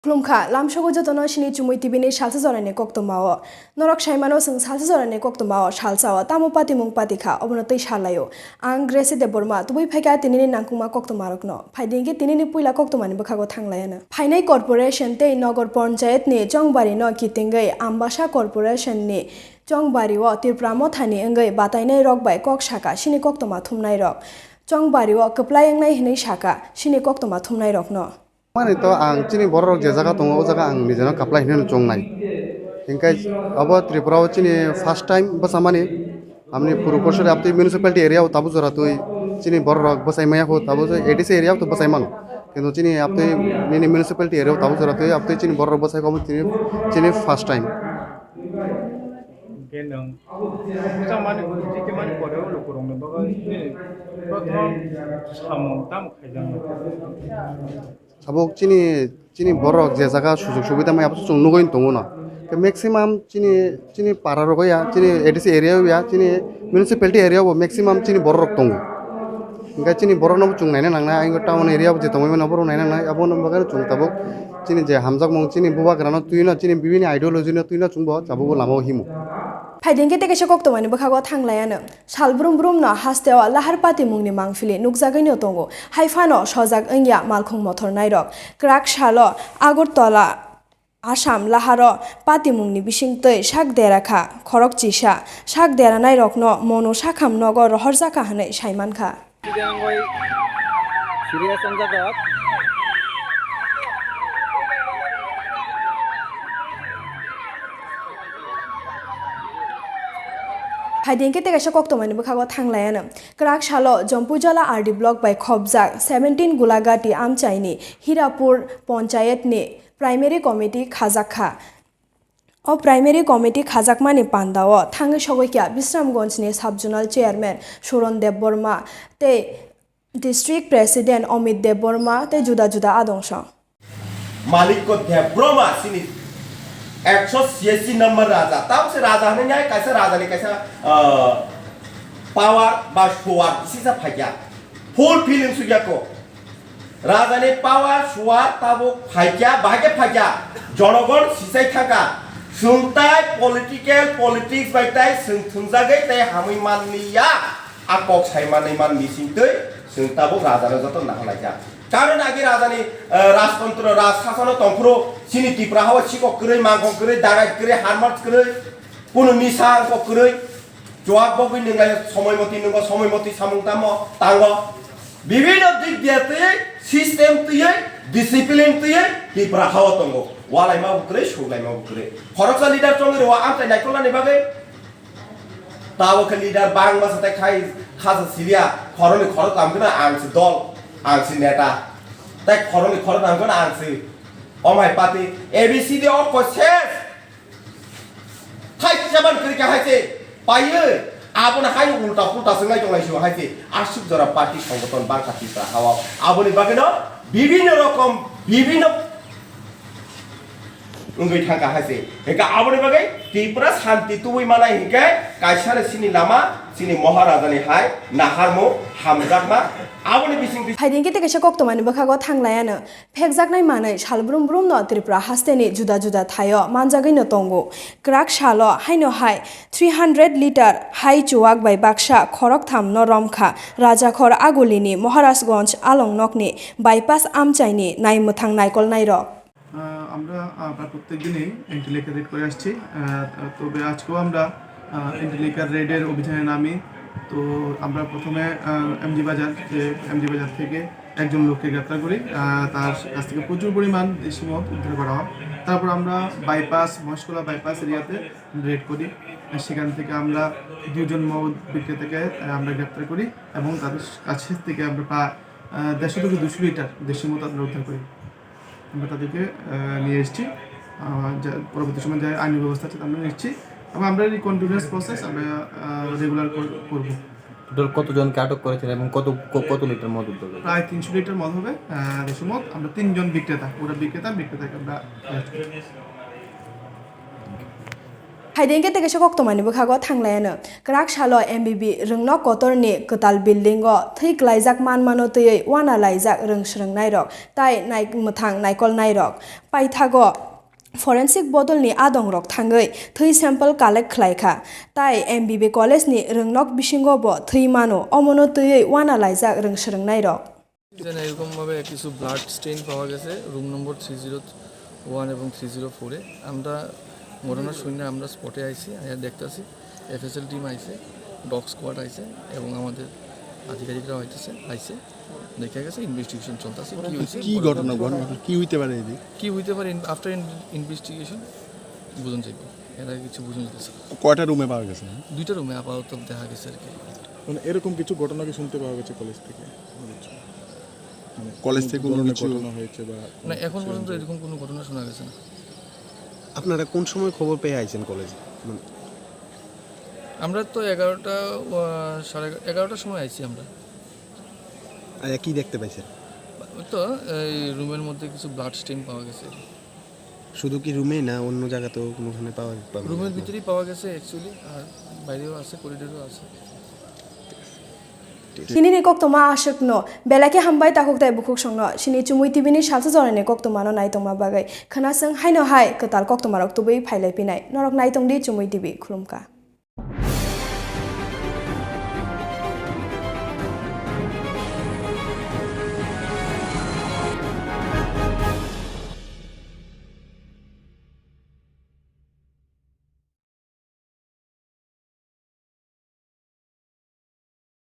Klumka, lamshogo jotono shini chumui tibini Salsa Jorani Koktwma Norok Shaimano sing Salsa Jorani Koktwma Salsa Tamopati Mungpatika Obonotei Shalayo Ang Gracy Debbarma Tubui Phaika tinini nangkungma Koktwma rokno Phaidingi tinini puila Koktwmani bokhago thanglayana Phainai Corporation tei Nogor Panchayat ni Jongbari no kitingai Ambasha Corporation ni Jongbari wo Debbarma thani engai batainai rok bai kok shaka shini Koktwma thumnai rok Jongbari wo keplayongnai hinai shaka shini Koktwma thumnai rokno Mane to ang chini borok je jaga tongo o jaga ang nijeno kaplai hinu chongnai hingkai abo Tripura o chini first time basamani amni purukosore apti municipality area o tabu jora toi chini borok basai maya ko tabu ADC area to basai mano কিন্তু chini apti nini municipality area o tabu jora toi apti chini borok basai ko chini first time Genang, zaman itu mana pada orang kurang lepas ini, pertama sama tamu kerjaan. sabok chini borok je jaga sujog subida mai apsu chungno goin tongona ke maximum chini para rogo ya chini ADC area ya chini municipality area bo maximum chini borok tongo inga chini borok no chungnai na nangna inga town area bo je tongoi na borok nai nangna abo no bagar chung tabok chini je hamjak mong chini buba grano tuina chini bibini ideology no tuina chungbo jabo lamo himu Phaidingi teke Koktwmani bokhago thanglayano salbrum brum no hasteo laharpati mungni mangfili nukjagai no tongo haifano sojak engya malkhung mothor nairok krak shalo Agartala Assam laharo pati mungni bisingtei sak derakha khorok chisa sak dera nairok no mono sakham nogo rohorjaka hanai saimankha Phaidingi teke Koktwmani bokhago thanglayano krak shalo Jompujala RD block by khobjak 17 Gulagati Amchaini Hirapur Panchayat ni primary committee khajakha O primary committee khajakmani pandao thangi sogoikya Bisramganj ni subzonal chairman Debbarma te district president Amit Debbarma te juda adongsha मालिक को देब्रमा सिनी 186 number राजा तब से राजा ने न्याय कैसे राजा ने कैसा पावर बाशुआर इसी से फाइया फुल फीलिंग सुया को राजा ने पावर सुआर तब फाइया भागे फाइया जनगण सिसाई थाका सुंताय पॉलिटिक्स बाइताय सुंथुंजागै ते हामै माननिया आकक साइमानै मान मिसिंतै सुंताबो राजा ने जतो नाहलाया कारण आगे राजा ने राजतंत्र राजशासन तंफ्रो सिनी त्रिपुरा हावा सिको करे मांगो करे दागाय करे हारमार्च करे कुनु निसा को करे जवाब बगै नंगाय समयमती सामुंताम तांग विभिन्न दिक दियाते सिस्टेम तुयै डिसिप्लिन तुयै त्रिपुरा हावा तंगो वालाय मा करे सौलाय मा करे खरकसा लिडार चंगरे वा आमताय नायकला नि बागै तावो के लिडार बांग मासताय खाजा सिलिया खरनि खरक आमगना आंसि दल आंसि नेता ताई खरनि खरक आमगना आंसि अमाय पाती ABCD of process थाई जबान करिका हाइसे पायो आबोन हाय उल्टा पुल्टा संगाय जंगायसो हाइसे आसुक जरा पार्टी संगठन बांकातिफ्रा हावा आबोनि बागैनो विभिन्न रकम विभिन्न उंगै थांका हाइसे एका आबोनि बागै त्रिपुरा शान्ति तुबै मानाय हिके कायसारे सिनि लामा सिनि महाराजानि हाय नाहारमो हामजाकमा आबोनि बिसिं Phaidingi teke Koktwmani bokhago thanglayano phekjaknai manai salbrum brum no Tripura hasteni juda thayo manjagai no tongo krak shalo haino hai 300 liter hai chuak bai baksha khorok tham no romkha rajakhor agulini Maharashganj alongnokni bypass amchaini naimuthang naikol nairok আমরা প্রত্যেক দিনই এন্টিলিকার red করে আসছি তবে আজকেও আমরা এন্টিলিকার রেডের অভিযানে নামি তো আমরা প্রথমে এমজি বাজার থেকে একজন লোককে গ্রেপ্তার করি তার কাছ থেকে প্রচুর পরিমাণ দেশি মদ উদ্ধার করা হয় তারপর আমরা মহেশখোলা বাইপাস এরিয়াতে রেড করি সেখান থেকে আমরা দুজন মদ বিক্রেতাকে আমরা গ্রেপ্তার করি এবং তাদের কাছ থেকে আমরা প্রায় 150 থেকে 200 লিটার দেশি মদ আমরা উদ্ধার করি আমরা তাদেরকে নিয়ে এসেছি পরবর্তী সময় যে আইনি ব্যবস্থা আছে আমরা নিচ্ছি এবং আমরা এই কন্টিনিউয়াস প্রসেস আমরা রেগুলার করব কতজনকে আটক করেছেন এবং কত লিটার মদ উদ্ধার করেছেন প্রায় 300 লিটার মদ হবে দেশি মদ আমরা 3 জন বিক্রেতাকে আমরা Haideng ke tegese koktoma ni bukhago thanglayano krak shalo MBB rungno kotorni ketal building o thik laijak manmano tei wana laijak rung srungnai rok tai nai muthang naikol nai rok paithago Forensic bottle ni adong rok thangai thui sample collect khlaikha tai MBB college ni rungnok bisingo bo thui mano omono tei wana laijak rung srungnai rok যেন এরকমভাবে কিছু blood Steyn পাওয়া গেছে room number 301 এবং 304 এ আমরা ঘটনা শুনে আমরা স্পটে আইছি দেখতেছি এফএসএল টিম আইছে ডগ স্কোয়াড আইছে এবং আমাদের আধিকারিকরা আইছে দেখা গেছে ইনভেস্টিগেশন চলতেছে কি হইছে কি ঘটনা কি হইতে পারে এদি কি হইতে পারে আফটার ইনভেস্টিগেশন বুঝুন যাবে এরা কিছু বুঝুন যাচ্ছে কয়টা রুমে পাওয়া গেছে দুইটা রুমে আপাতত দেখা গেছে আর কি মানে এরকম কিছু ঘটনা কি শুনতে পাওয়া গেছে কলেজ থেকে কলেজ থেকে কোনো ঘটনা হয়েছে বা না এখন পর্যন্ত এরকম কোনো ঘটনা শোনা গেছে না আপনারা কোন সময় খবর পেয়ে আইছেন কলেজে আমরা তো 11টা 11:30টার সময় আইছি আমরা কি দেখতে পাইছেন তো এই রুমের মধ্যে কিছু ব্লাড স্টেইন পাওয়া গেছে শুধু কি রুমে না অন্য জায়গাতেও কোনোখানে পাওয়া রুমের ভিতরেই পাওয়া গেছে অ্যাকচুয়ালি আর বাইরেও আছে করিডোরেও আছে Sinini koktoma ashukno belake hambai takok tai bukuk songno sini chumui tibini salsa jorani koktoma no naitongma bagai khana sang haino hai ketal koktoma rok tubui phailai pinai norok naitongdi chumui tibi khulumka